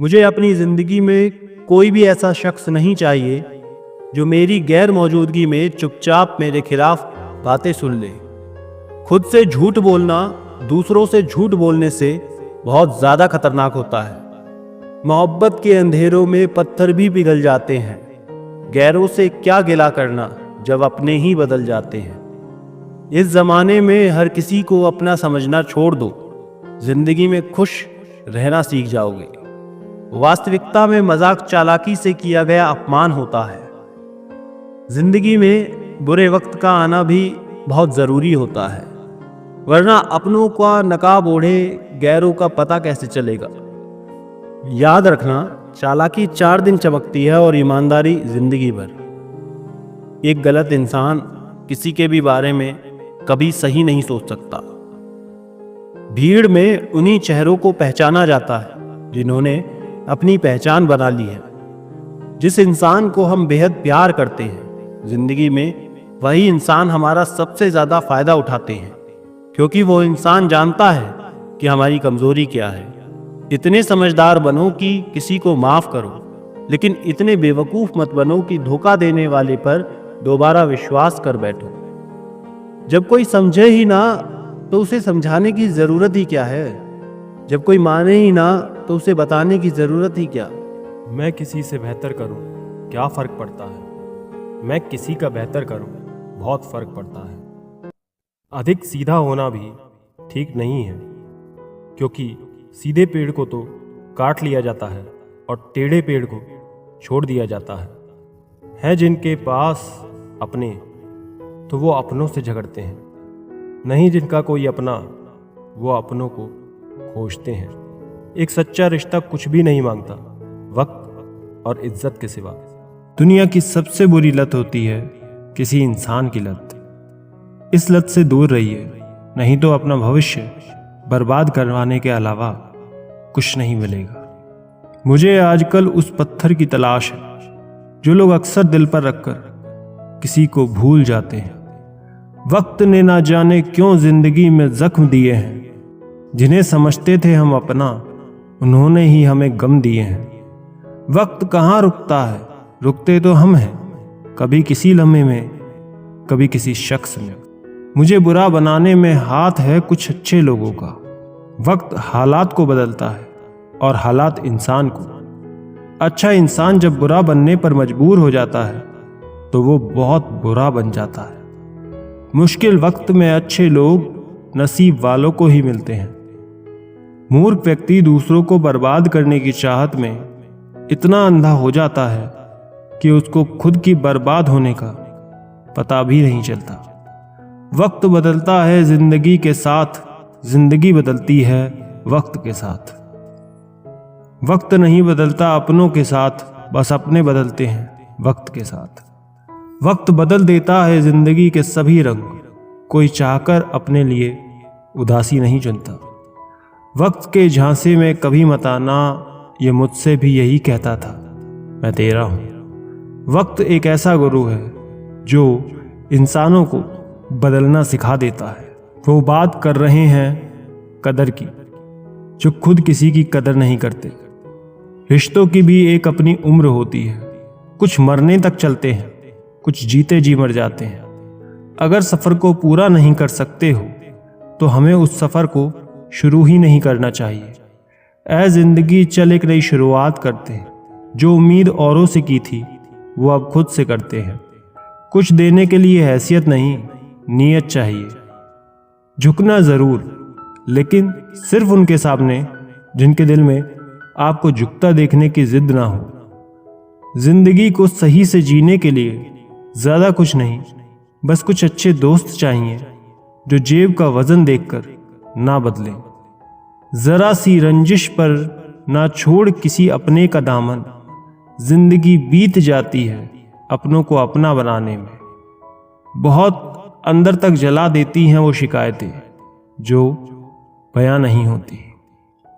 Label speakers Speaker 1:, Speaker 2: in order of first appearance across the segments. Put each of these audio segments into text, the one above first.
Speaker 1: मुझे अपनी ज़िंदगी में कोई भी ऐसा शख्स नहीं चाहिए जो मेरी गैर मौजूदगी में चुपचाप मेरे खिलाफ बातें सुन ले। खुद से झूठ बोलना दूसरों से झूठ बोलने से बहुत ज़्यादा खतरनाक होता है। मोहब्बत के अंधेरों में पत्थर भी पिघल जाते हैं। गैरों से क्या गिला करना जब अपने ही बदल जाते हैं। इस ज़माने में हर किसी को अपना समझना छोड़ दो, जिंदगी में खुश रहना सीख जाओगे। वास्तविकता में मजाक चालाकी से किया गया अपमान होता है। जिंदगी में बुरे वक्त का आना भी बहुत ज़रूरी होता है, वरना अपनों का नकाब ओढ़े गैरों का पता कैसे चलेगा। याद रखना, चालाकी 4 दिन चमकती है और ईमानदारी जिंदगी भर। एक गलत इंसान किसी के भी बारे में कभी सही नहीं सोच सकता। भीड़ में उन्हीं चेहरों को पहचाना जाता है जिन्होंने अपनी पहचान बना ली है। जिस इंसान को हम बेहद प्यार करते हैं, जिंदगी में वही इंसान हमारा सबसे ज़्यादा फ़ायदा उठाते हैं, क्योंकि वो इंसान जानता है कि हमारी कमज़ोरी क्या है। इतने समझदार बनो कि किसी को माफ़ करो, लेकिन इतने बेवकूफ़ मत बनो कि धोखा देने वाले पर दोबारा विश्वास कर बैठो। जब कोई समझे ही ना तो उसे समझाने की ज़रूरत ही क्या है। जब कोई माने ही ना तो उसे बताने की ज़रूरत ही क्या।
Speaker 2: मैं किसी से बेहतर करूं, क्या फ़र्क पड़ता है। मैं किसी का बेहतर करूं, बहुत फ़र्क पड़ता है। अधिक सीधा होना भी ठीक नहीं है, क्योंकि सीधे पेड़ को तो काट लिया जाता है और टेढ़े पेड़ को छोड़ दिया जाता है जिनके पास अपने तो वो अपनों से झगड़ते हैं, नहीं जिनका कोई अपना वो अपनों को खोजते हैं। एक सच्चा रिश्ता कुछ भी नहीं मांगता वक्त और इज्जत के सिवा। दुनिया की सबसे बुरी लत होती है किसी इंसान की लत। इस लत से दूर रहिए, नहीं तो अपना भविष्य बर्बाद करवाने के अलावा कुछ नहीं मिलेगा। मुझे आजकल उस पत्थर की तलाश है जो लोग अक्सर दिल पर रखकर किसी को भूल जाते हैं। वक्त ने ना जाने क्यों जिंदगी में जख्म दिए हैं। जिन्हें समझते थे हम अपना, उन्होंने ही हमें गम दिए हैं। वक्त कहाँ रुकता है, रुकते तो हम हैं, कभी किसी लम्हे में, कभी किसी शख्स में। मुझे बुरा बनाने में हाथ है कुछ अच्छे लोगों का। वक्त हालात को बदलता है और हालात इंसान को। अच्छा इंसान जब बुरा बनने पर मजबूर हो जाता है तो वो बहुत बुरा बन जाता है। मुश्किल वक्त में अच्छे लोग नसीब वालों को ही मिलते हैं। मूर्ख व्यक्ति दूसरों को बर्बाद करने की चाहत में इतना अंधा हो जाता है कि उसको खुद की बर्बाद होने का पता भी नहीं चलता। वक्त बदलता है जिंदगी के साथ, जिंदगी बदलती है वक्त के साथ। वक्त नहीं बदलता अपनों के साथ, बस अपने बदलते हैं वक्त के साथ। वक्त बदल देता है जिंदगी के सभी रंग, कोई चाहकर अपने लिए उदासी नहीं चुनता। वक्त के झांसे में कभी मत आना, ये मुझसे भी यही कहता था, मैं तेरा हूँ। वक्त एक ऐसा गुरु है जो इंसानों को बदलना सिखा देता है। वो बात कर रहे हैं कदर की, जो खुद किसी की कदर नहीं करते। रिश्तों की भी एक अपनी उम्र होती है, कुछ मरने तक चलते हैं, कुछ जीते जी मर जाते हैं। अगर सफ़र को पूरा नहीं कर सकते हो तो हमें उस सफ़र को शुरू ही नहीं करना चाहिए। ऐ जिंदगी चल एक नई शुरुआत करते हैं। जो उम्मीद औरों से की थी वो अब खुद से करते हैं। कुछ देने के लिए हैसियत नहीं, नीयत चाहिए। झुकना ज़रूर, लेकिन सिर्फ उनके सामने जिनके दिल में आपको झुकता देखने की जिद ना हो। जिंदगी को सही से जीने के लिए ज़्यादा कुछ नहीं, बस कुछ अच्छे दोस्त चाहिए जो जेब का वजन देखकर ना बदलें। ज़रा सी रंजिश पर ना छोड़ किसी अपने का दामन। जिंदगी बीत जाती है अपनों को अपना बनाने में। बहुत अंदर तक जला देती हैं वो शिकायतें जो बयां नहीं होती।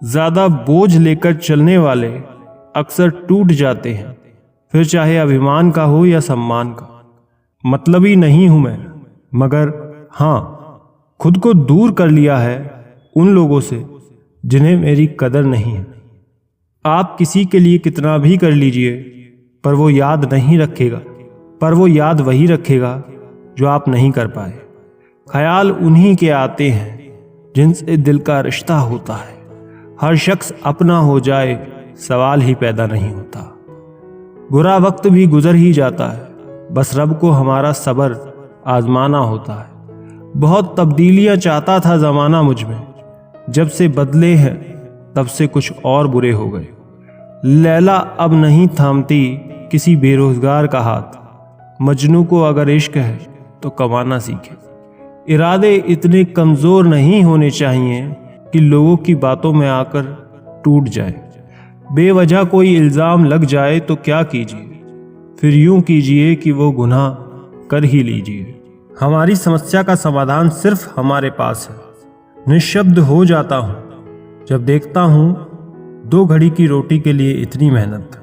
Speaker 2: ज़्यादा बोझ लेकर चलने वाले अक्सर टूट जाते हैं, फिर चाहे अभिमान का हो या सम्मान का। मतलबी नहीं हूं मैं, मगर हाँ, खुद को दूर कर लिया है उन लोगों से जिन्हें मेरी कदर नहीं है। आप किसी के लिए कितना भी कर लीजिए, पर वो याद नहीं रखेगा, पर वो याद वही रखेगा जो आप नहीं कर पाए। ख्याल उन्हीं के आते हैं जिनसे दिल का रिश्ता होता है। हर शख्स अपना हो जाए, सवाल ही पैदा नहीं होता। बुरा वक्त भी गुजर ही जाता है, बस रब को हमारा सब्र आजमाना होता है। बहुत तब्दीलियां चाहता था ज़माना मुझ में, जब से बदले हैं तब से कुछ और बुरे हो गए। लैला अब नहीं थामती किसी बेरोजगार का हाथ, मजनू को अगर इश्क है तो कमाना सीखे। इरादे इतने कमज़ोर नहीं होने चाहिए कि लोगों की बातों में आकर टूट जाए। बेवजह कोई इल्ज़ाम लग जाए तो क्या कीजिए, फिर यूं कीजिए कि वो गुनाह कर ही लीजिए। हमारी समस्या का समाधान सिर्फ हमारे पास है। निशब्द हो जाता हूँ जब देखता हूँ 2 घड़ी की रोटी के लिए इतनी मेहनत।